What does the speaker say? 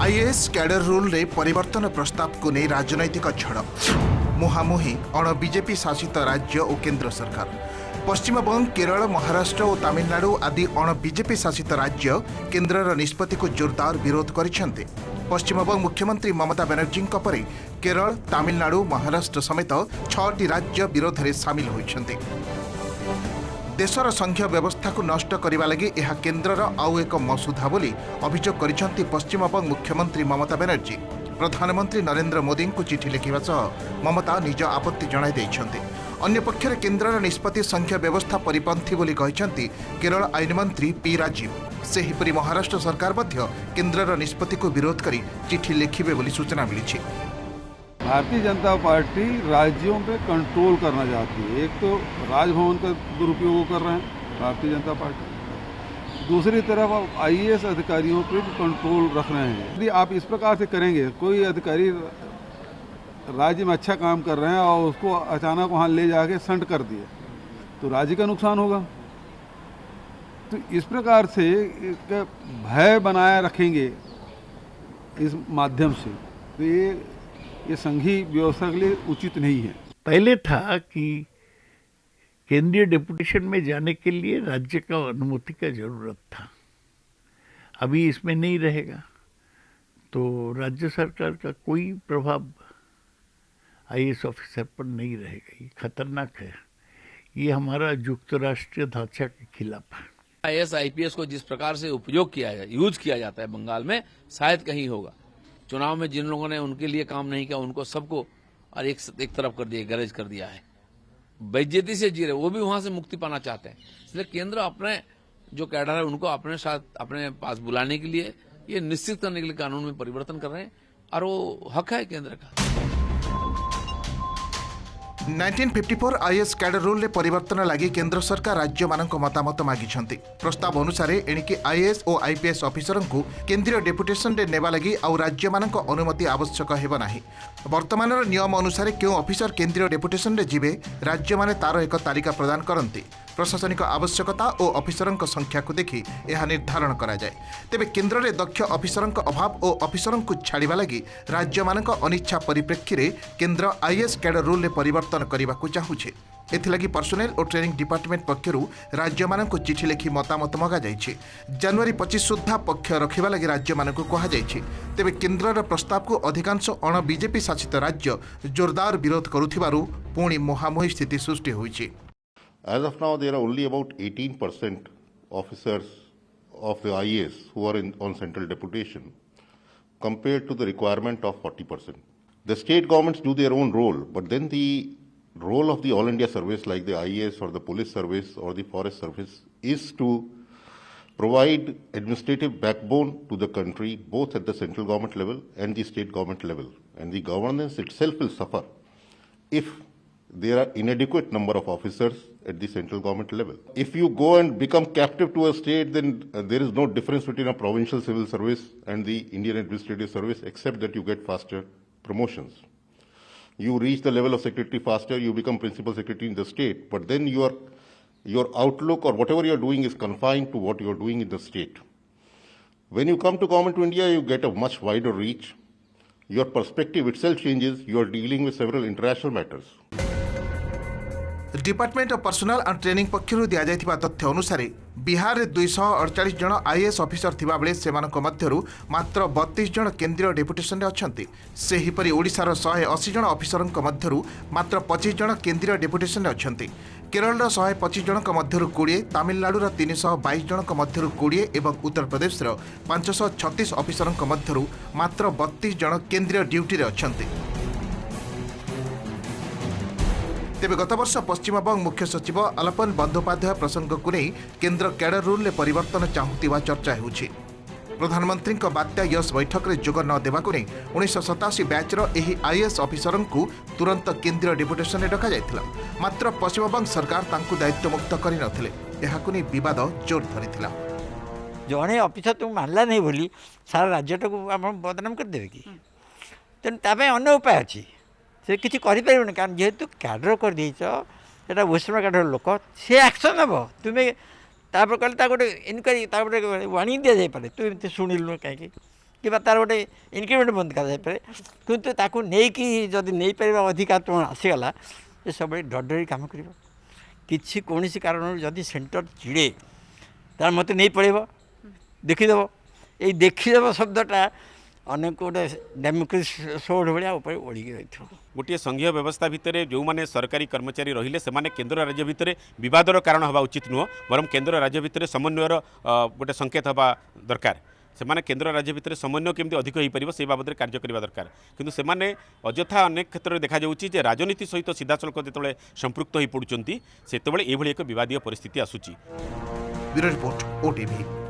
IAS cadre rule रे परिवर्तन प्रस्ताव को नहीं राजनैतिक झड़ मुहांमुही अण बीजेपी शासित राज्य और केंद्र सरकार। पश्चिमबंग, केरल, महाराष्ट्र और तमिलनाडु आदि अण बीजेपी शासित राज्य केन्द्रर निष्पत्ति को जोरदार विरोध करिसेंते। पश्चिमबंग मुख्यमंत्री ममता बनर्जी परे केरल, तमिलनाडु, महाराष्ट्र समेत 6टी राज्य विरोध में सामिल होइछन्ते। देशर संघीय व्यवस्था को नष्ट करने लगी यह केन्द्रर आउ एक मसुधा बोली अभियोग करिसेंते पश्चिमबंग मुख्यमंत्री ममता बनर्जी। प्रधानमंत्री नरेंद्र मोदी को चिठी लिखिबा सह ममता निज आपत्ति जणाई दैछन्ते। अन्य पक्षर केन्द्रर निष्पत्ति संघीय व्यवस्था परिपंथी बोली कहिसेंते केरल आईन मंत्री पी राजीव। सेहिपरि महाराष्ट्र सरकार मध्य केन्द्रर निष्पत्ति को विरोध करी चिठी लिखिबे बोली सूचना मिली। भारतीय जनता पार्टी राज्यों पे कंट्रोल करना चाहती है। एक तो राजभवन का दुरुपयोग कर रहे हैं भारतीय जनता पार्टी, दूसरी तरफ अब आईएएस अधिकारियों पे भी कंट्रोल रख रहे हैं। यदि आप इस प्रकार से करेंगे, कोई अधिकारी राज्य में अच्छा काम कर रहे हैं और उसको अचानक वहाँ ले जाके संट कर दिए तो राज्य का नुकसान होगा। तो इस प्रकार से भय बनाए रखेंगे इस माध्यम से, तो ये संघीय व्यवस्था के लिए उचित नहीं है। पहले था कि केंद्रीय डेपुटेशन में जाने के लिए राज्य का अनुमति का जरूरत था, अभी इसमें नहीं रहेगा। तो राज्य सरकार का कोई प्रभाव आईएएस ऑफिसर पर नहीं रहेगा। ये खतरनाक है, ये हमारा युक्त राष्ट्रीय ढांचा के खिलाफ है। आईएएस आईपीएस को जिस प्रकार से उपयोग यूज किया जाता है बंगाल में, शायद कहीं होगा। चुनाव में जिन लोगों ने उनके लिए काम नहीं किया उनको सबको और एक तरफ कर दिया, गरज कर दिया है। बेइज्जती से जी रहे, वो भी वहां से मुक्ति पाना चाहते हैं। इसलिए केंद्र अपने जो कैडर है उनको अपने साथ अपने पास बुलाने के लिए, ये निश्चित करने के लिए कानून में परिवर्तन कर रहे हैं और वो हक है केंद्र का। 1954 आईएएस कैडर रूल रे परिवर्तन लगी केंद्र सरकार राज्य मानक मतामत मागिछन्ति। प्रस्ताव अनुसार एणिके आईएएस और आईपीएस ऑफिसर को केंद्रीय डेपुटेशन रे नेबा लगी आउ राज्य मानक अनुमति आवश्यक हेबा नाही। वर्तमान नियम अनुसार क्यों ऑफिसर केंद्रीय डेपुटेशन रे जिबे राज्य माने तार एक तालिका प्रदान करती। प्रशासनिक आवश्यकता और ऑफिसरंक संख्या को देखि यह निर्धारण करा जाए। तेबे केंद्र रे दक्ष ऑफिसरंक अभाव और ऑफिसरंक को छाड़िबा लगी राज्य मानक अनिच्छा परिप्रेक्षी रे केंद्र आईएएस कैडर रूल रे परिवर्तन करने को चाहूछे। एथिलागी पर्सनेल और ट्रेनिंग डिपार्टमेंट पक्षरु राज्य मानक चिठी लिखि मतामत मगा जाइछे। जनवरी 25 सुद्धा पक्ष रखिबा लगी राज्य मानक कहा जाइछे। तेबे केंद्रर प्रस्ताव को अधिकांश अण बीजेपी शासित राज्य जोरदार विरोध करुथिबारु पुणी मुहांमुही स्थिति सृष्टि होइछे। As of now, there are only about 18% officers of the IAS who are on central deputation compared to the requirement of 40%. The state governments do their own role, but then the role of the All India service like the IAS or the police service or the forest service is to provide administrative backbone to the country both at the central government level and the state government level. And the governance itself will suffer if there are inadequate number of officers at the central government level. If you go and become captive to a state, then there is no difference between a provincial civil service and the Indian administrative service except that you get faster promotions. You reach the level of secretary faster, you become principal secretary in the state, but then your outlook or whatever you are doing is confined to what you are doing in the state. When you come to Government of India, you get a much wider reach. Your perspective itself changes. You are dealing with several international matters. Department of personnel and training पक्षरु दिया जायतिबा तथ्य अनुसार बिहार रे 248 जन IAS officer थिबा बेले सेमानक मध्यरु मात्र 32 जन केंद्रीय डेपुटेशन रे अछंती। सेहिपरि ओडिसा रो 180 जन ऑफिसरक मध्यरु मात्र 25 जन केंद्रीय डेपुटेशन रे अछंती। केरल रो 125 जनक मध्यरु 20, तमिलनाडु रो 322 जनक मध्यरु 20 एवं उत्तर प्रदेश रो 536 ऑफिसरक मध्यरु मात्र 32 जन केंद्रीय ड्यूटी रे अछंती। तेबे गत वर्ष पश्चिमबंग मुख्य सचिव अलपन बंदोपाध्याय प्रसंग को नहीं केंद्र कैडर रूल में परिवर्तन चाहूवा चर्चा होउछि। प्रधानमंत्री बात्या यश बैठक में जोग न देवा नहीं 1987 बैचर एही आईएएस ऑफिसर को तुरंत केंद्रीय डेपुटेशन में डका जाइथिला। मात्र पश्चिमबंग सरकार तांकु दायित्व मुक्त करि नथिले। एहाकु नहीं विवाद जोर धरिथिला। जड़े ऑफिसर तुम मानला नहीं बोली सारा राज्य को आप बदनाम करदेवे कि तेणु तापे अन्य उपाय अच्छी से किसी करें कारण जेहेतु कैडर कर देटा वेस्टर्न कैडर लोक सी एक्शन हे तुम्हें तापर कहले गोटे इनक्वारी वार्निंग दि जापे तू एमती शुणिलु कहीं कि तार गोटे इनक्रीमेंट बंद कराଯାଇपे किंतु ताकू नहीं जदि नहीं पार अधिकार तुम आसीगला ये सब डर काम कर किसी कौन कारण जदि सेंटर चिड़े तार मत नहीं पड़ेब देखीदेव ये देखीदेव शब्दटा अनेक गोटे डेमोक्रेसी सोड भाया ओढ़ी रही गोटे संघीय व्यवस्था भितर जो मैंने सरकारी कर्मचारी रहिले से माने केंद्र राज्य भितर विवादर कारण हवा उचित नुह बरम केंद्र राज्य भितर समन्वयर गोटे संकेत हवा दरकार से माने केंद्र राज्य भितर समन्वय केमती अधिक हो पार से बाबद कार्य करने दरकार किंतु से माने अଯଥା अनेक क्षेत्र में देखा जाउछि राजनीति सहित सीधा सड़क जो संपृक्त हो पड़ुंट से एक विवादीय परिस्थिति आसूची। Bureau report OTV.